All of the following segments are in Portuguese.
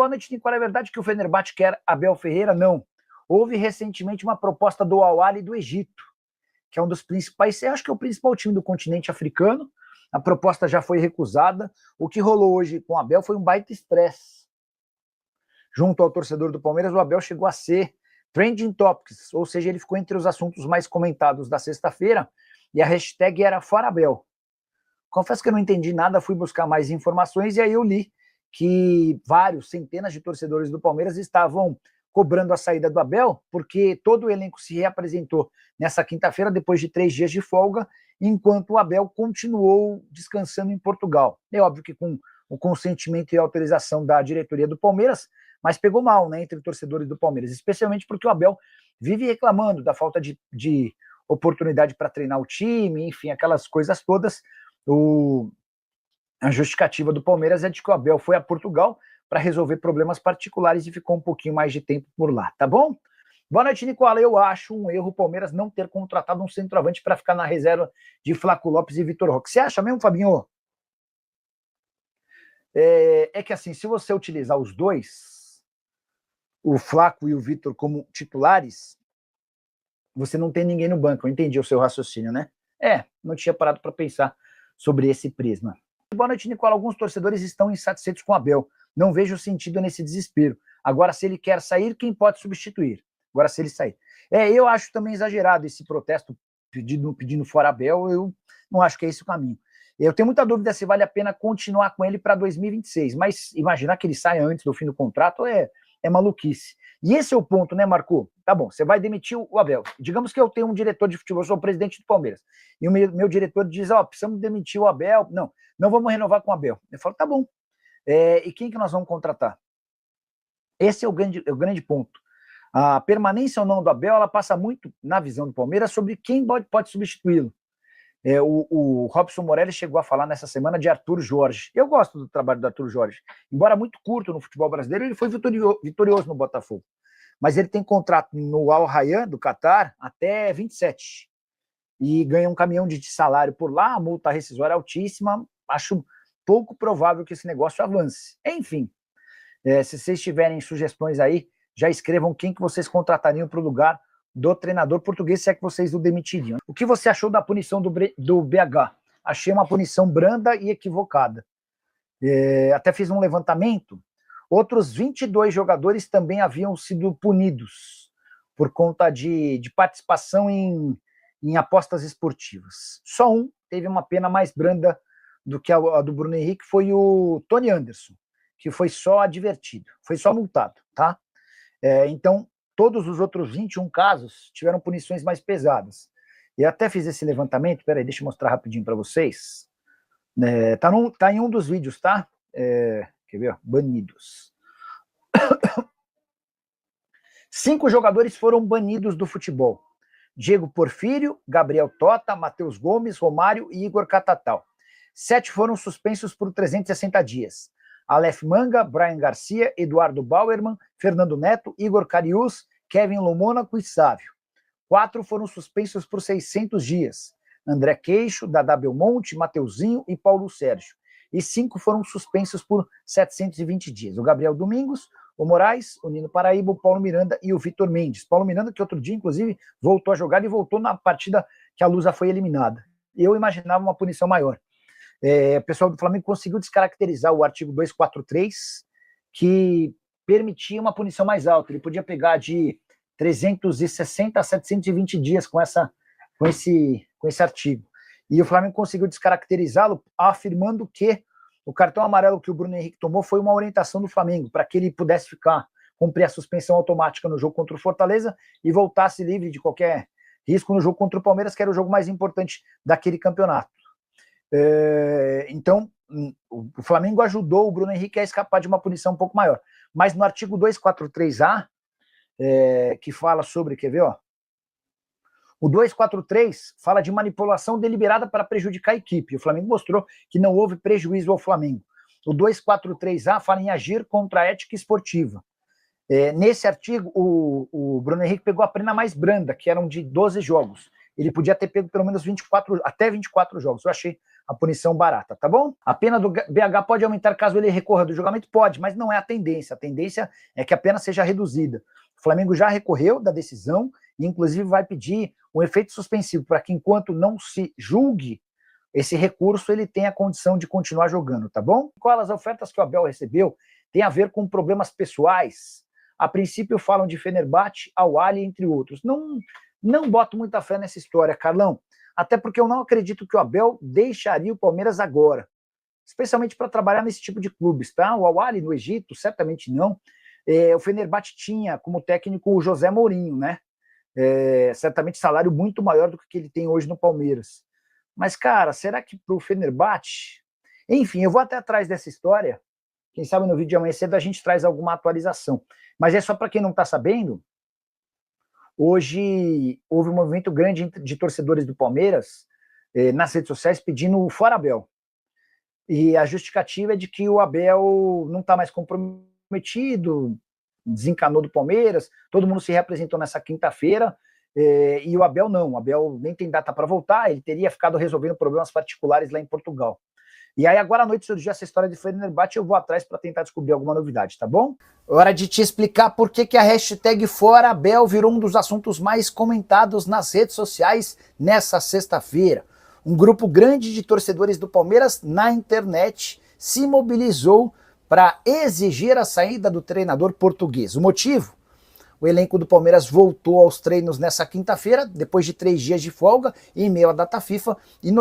Boa noite, Nicola. É verdade que o Fenerbahçe quer Abel Ferreira? Não. Houve recentemente uma proposta do Al-Ahly do Egito, que é um dos principais, eu acho que é o principal time do continente africano. A proposta já foi recusada. O que rolou hoje com o Abel foi um baita estresse. Junto ao torcedor do Palmeiras, o Abel chegou a ser trending topics, ou seja, ele ficou entre os assuntos mais comentados da sexta-feira, e a hashtag era Fora Abel. Confesso que eu não entendi nada, fui buscar mais informações e aí eu li que centenas de torcedores do Palmeiras estavam cobrando a saída do Abel, porque todo o elenco se reapresentou nessa quinta-feira, depois de 3 dias de folga, enquanto o Abel continuou descansando em Portugal. É óbvio que com o consentimento e a autorização da diretoria do Palmeiras, mas pegou mal, né, entre torcedores do Palmeiras, especialmente porque o Abel vive reclamando da falta de oportunidade para treinar o time, enfim, aquelas coisas todas. A justificativa do Palmeiras é de que o Abel foi a Portugal para resolver problemas particulares e ficou um pouquinho mais de tempo por lá, tá bom? Boa noite, Nicola. Eu acho um erro o Palmeiras não ter contratado um centroavante para ficar na reserva de Flaco Lopes e Vitor Roque. Você acha mesmo, Fabinho? É que assim, se você utilizar os dois, o Flaco e o Vitor como titulares, você não tem ninguém no banco. Eu entendi o seu raciocínio, né? Não tinha parado para pensar sobre esse prisma. Boa noite, Nicola. Alguns torcedores estão insatisfeitos com o Abel. Não vejo sentido nesse desespero. Agora, se ele quer sair, quem pode substituir? Agora, se ele sair. Eu acho também exagerado esse protesto pedindo fora Abel. Eu não acho que é esse o caminho. Eu tenho muita dúvida se vale a pena continuar com ele para 2026, mas imaginar que ele saia antes do fim do contrato é maluquice. E esse é o ponto, né, Marco? Tá bom, você vai demitir o Abel. Digamos que eu tenho um diretor de futebol, eu sou o presidente do Palmeiras, e o meu diretor diz, precisamos demitir o Abel. Não vamos renovar com o Abel. Eu falo, tá bom. E quem que nós vamos contratar? Esse é o grande ponto. A permanência ou não do Abel, ela passa muito, na visão do Palmeiras, sobre quem pode substituí-lo. O Robson Morelli chegou a falar nessa semana de Arthur Jorge. Eu gosto do trabalho do Arthur Jorge. Embora muito curto no futebol brasileiro, ele foi vitorioso no Botafogo. Mas ele tem contrato no Al Rayyan, do Catar, até 27. E ganha um caminhão de salário por lá, a multa rescisória é altíssima. Acho pouco provável que esse negócio avance. Enfim, se vocês tiverem sugestões aí, já escrevam quem que vocês contratariam para o lugar do treinador português, se é que vocês o demitiriam. O que você achou da punição do BH? Achei uma punição branda e equivocada. Até fiz um levantamento. Outros 22 jogadores também haviam sido punidos por conta de participação em apostas esportivas. Só um teve uma pena mais branda do que a do Bruno Henrique, foi o Tony Anderson, que foi só advertido, foi só multado, tá? Então, todos os outros 21 casos tiveram punições mais pesadas. E até fiz esse levantamento, peraí, deixa eu mostrar rapidinho para vocês. Tá em um dos vídeos, tá? Quer ver? Banidos. 5 jogadores foram banidos do futebol. Diego Porfírio, Gabriel Tota, Matheus Gomes, Romário e Igor Catatal. 7 foram suspensos por 360 dias. Aleph Manga, Brian Garcia, Eduardo Bauerman, Fernando Neto, Igor Cariús, Kevin Lomônaco e Sávio. 4 foram suspensos por 600 dias. André Queixo, Dadá Belmonte, Mateuzinho e Paulo Sérgio. E 5 foram suspensos por 720 dias. O Gabriel Domingos, o Moraes, o Nino Paraíba, o Paulo Miranda e o Vitor Mendes. Paulo Miranda, que outro dia, inclusive, voltou a jogar e voltou na partida que a Lusa foi eliminada. Eu imaginava uma punição maior. O pessoal do Flamengo conseguiu descaracterizar o artigo 243, que permitia uma punição mais alta. Ele podia pegar de 360 a 720 dias com esse artigo. E o Flamengo conseguiu descaracterizá-lo, afirmando que o cartão amarelo que o Bruno Henrique tomou foi uma orientação do Flamengo, para que ele pudesse cumprir a suspensão automática no jogo contra o Fortaleza e voltasse livre de qualquer risco no jogo contra o Palmeiras, que era o jogo mais importante daquele campeonato. Então, o Flamengo ajudou o Bruno Henrique a escapar de uma punição um pouco maior. Mas no artigo 243A, que fala sobre, quer ver, o 243 fala de manipulação deliberada para prejudicar a equipe. O Flamengo mostrou que não houve prejuízo ao Flamengo. O 243A fala em agir contra a ética esportiva. Nesse artigo, o Bruno Henrique pegou a pena mais branda, que eram de 12 jogos. Ele podia ter pego pelo menos até 24 jogos. Eu achei a punição barata, tá bom? A pena do BH pode aumentar caso ele recorra do julgamento? Pode, mas não é a tendência. A tendência é que a pena seja reduzida. O Flamengo já recorreu da decisão e, inclusive, vai pedir um efeito suspensivo para que, enquanto não se julgue esse recurso, ele tenha a condição de continuar jogando, tá bom? Qual as ofertas que o Abel recebeu tem a ver com problemas pessoais. A princípio falam de Fenerbahçe, Al-Ahly, entre outros. Não boto muita fé nessa história, Carlão. Até porque eu não acredito que o Abel deixaria o Palmeiras agora, especialmente para trabalhar nesse tipo de clubes, tá? O Al-Ahly no Egito, certamente não. O Fenerbahçe tinha como técnico o José Mourinho, né? Certamente salário muito maior do que ele tem hoje no Palmeiras. Mas, cara, será que para o Fenerbahçe... Enfim, eu vou até atrás dessa história. Quem sabe no vídeo de amanhã cedo a gente traz alguma atualização. Mas é só para quem não está sabendo, hoje houve um movimento grande de torcedores do Palmeiras nas redes sociais pedindo fora Abel. E a justificativa é de que o Abel não está mais comprometido, desencanou do Palmeiras, todo mundo se reapresentou nessa quinta-feira, e o Abel não. O Abel nem tem data para voltar, ele teria ficado resolvendo problemas particulares lá em Portugal. E aí agora à noite surgiu essa história de Fenerbahçe, eu vou atrás para tentar descobrir alguma novidade, tá bom? Hora de te explicar por que a hashtag Fora Abel virou um dos assuntos mais comentados nas redes sociais nessa sexta-feira. Um grupo grande de torcedores do Palmeiras na internet se mobilizou para exigir a saída do treinador português. O motivo? O elenco do Palmeiras voltou aos treinos nessa quinta-feira, depois de 3 dias de folga, em meio à data FIFA, e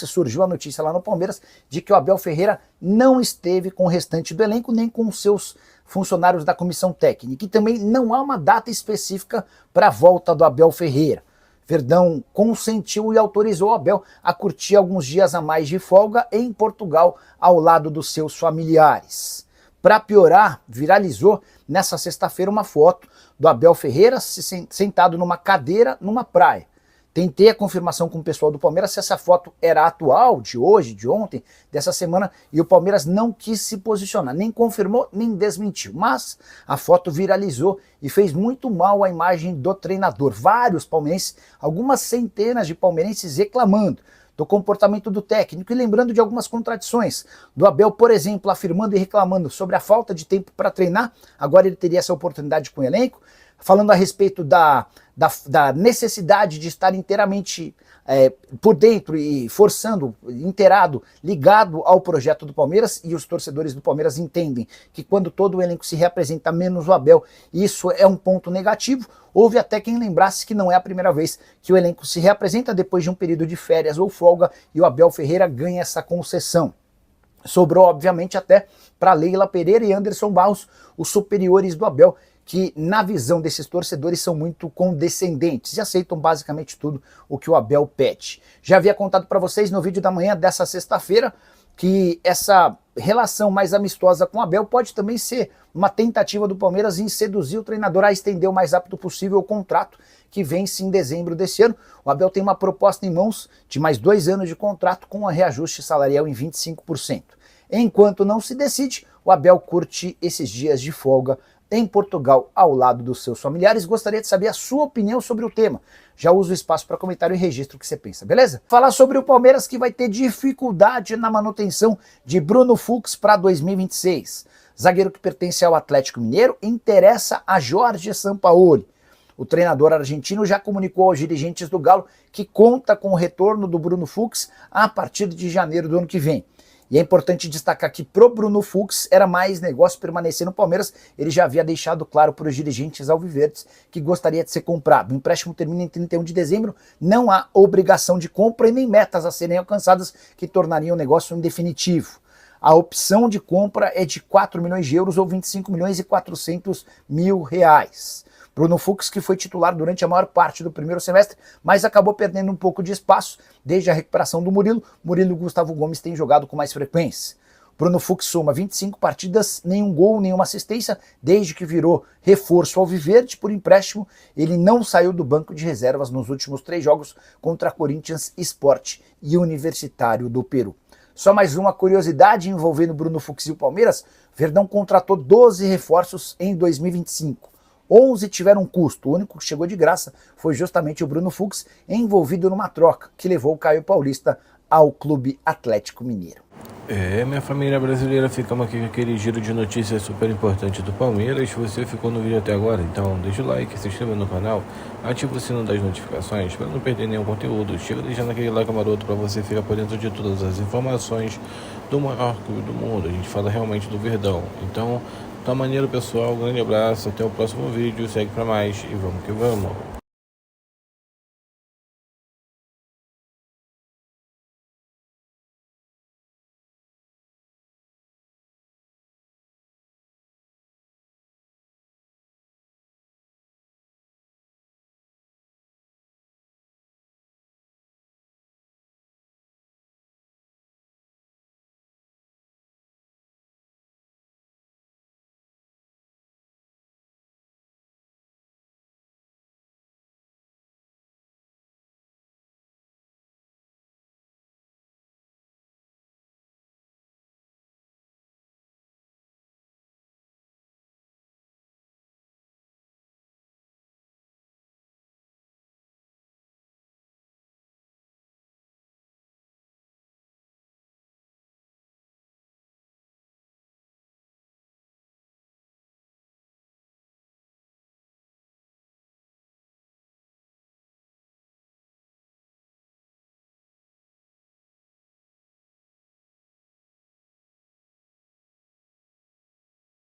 surgiu a notícia lá no Palmeiras, de que o Abel Ferreira não esteve com o restante do elenco, nem com os seus funcionários da comissão técnica. E também não há uma data específica para a volta do Abel Ferreira. Verdão consentiu e autorizou o Abel a curtir alguns dias a mais de folga em Portugal, ao lado dos seus familiares. Para piorar, viralizou nessa sexta-feira uma foto do Abel Ferreira sentado numa cadeira numa praia. Tentei a confirmação com o pessoal do Palmeiras se essa foto era atual, de hoje, de ontem, dessa semana, e o Palmeiras não quis se posicionar, nem confirmou, nem desmentiu. Mas a foto viralizou e fez muito mal à imagem do treinador. Vários palmeirenses, algumas centenas de palmeirenses reclamando do comportamento do técnico e lembrando de algumas contradições. Do Abel, por exemplo, afirmando e reclamando sobre a falta de tempo para treinar, agora ele teria essa oportunidade com o elenco, falando a respeito da necessidade de estar inteiramente por dentro e forçando, inteirado, ligado ao projeto do Palmeiras, e os torcedores do Palmeiras entendem que quando todo o elenco se reapresenta, menos o Abel, isso é um ponto negativo. Houve até quem lembrasse que não é a primeira vez que o elenco se reapresenta depois de um período de férias ou folga e o Abel Ferreira ganha essa concessão. Sobrou, obviamente, até para Leila Pereira e Anderson Barros, os superiores do Abel, que na visão desses torcedores são muito condescendentes e aceitam basicamente tudo o que o Abel pede. Já havia contado para vocês no vídeo da manhã dessa sexta-feira que essa relação mais amistosa com o Abel pode também ser uma tentativa do Palmeiras em seduzir o treinador a estender o mais rápido possível o contrato que vence em dezembro desse ano. O Abel tem uma proposta em mãos de mais 2 anos de contrato com um reajuste salarial em 25%. Enquanto não se decide, o Abel curte esses dias de folga em Portugal, ao lado dos seus familiares. Gostaria de saber a sua opinião sobre o tema. Já uso o espaço para comentário e registro o que você pensa, beleza? Falar sobre o Palmeiras, que vai ter dificuldade na manutenção de Bruno Fux para 2026. Zagueiro que pertence ao Atlético Mineiro, interessa a Jorge Sampaoli. O treinador argentino já comunicou aos dirigentes do Galo que conta com o retorno do Bruno Fux a partir de janeiro do ano que vem. E é importante destacar que pro Bruno Fux era mais negócio permanecer no Palmeiras. Ele já havia deixado claro para os dirigentes alviverdes que gostaria de ser comprado. O empréstimo termina em 31 de dezembro, não há obrigação de compra e nem metas a serem alcançadas que tornariam o negócio indefinitivo. A opção de compra é de 4 milhões de euros ou 25 milhões e 400 mil reais. Bruno Fux, que foi titular durante a maior parte do primeiro semestre, mas acabou perdendo um pouco de espaço desde a recuperação do Murilo. Murilo e Gustavo Gomes têm jogado com mais frequência. Bruno Fux soma 25 partidas, nenhum gol, nenhuma assistência, desde que virou reforço alviverde por empréstimo. Ele não saiu do banco de reservas nos últimos 3 jogos contra Corinthians, Sport e Universitário do Peru. Só mais uma curiosidade envolvendo Bruno Fux e o Palmeiras: Verdão contratou 12 reforços em 2025. 11 tiveram custo, o único que chegou de graça foi justamente o Bruno Fux, envolvido numa troca que levou o Caio Paulista ao Clube Atlético Mineiro. Minha família brasileira, ficamos aqui com aquele giro de notícias super importante do Palmeiras. Se você ficou no vídeo até agora, então deixa o like, se inscreva no canal, ativa o sino das notificações para não perder nenhum conteúdo. Chega deixando aquele like maroto para você ficar por dentro de todas as informações do maior clube do mundo. A gente fala realmente do Verdão. Então, tá maneiro, pessoal. Um grande abraço, até o próximo vídeo. Segue para mais e vamos que vamos.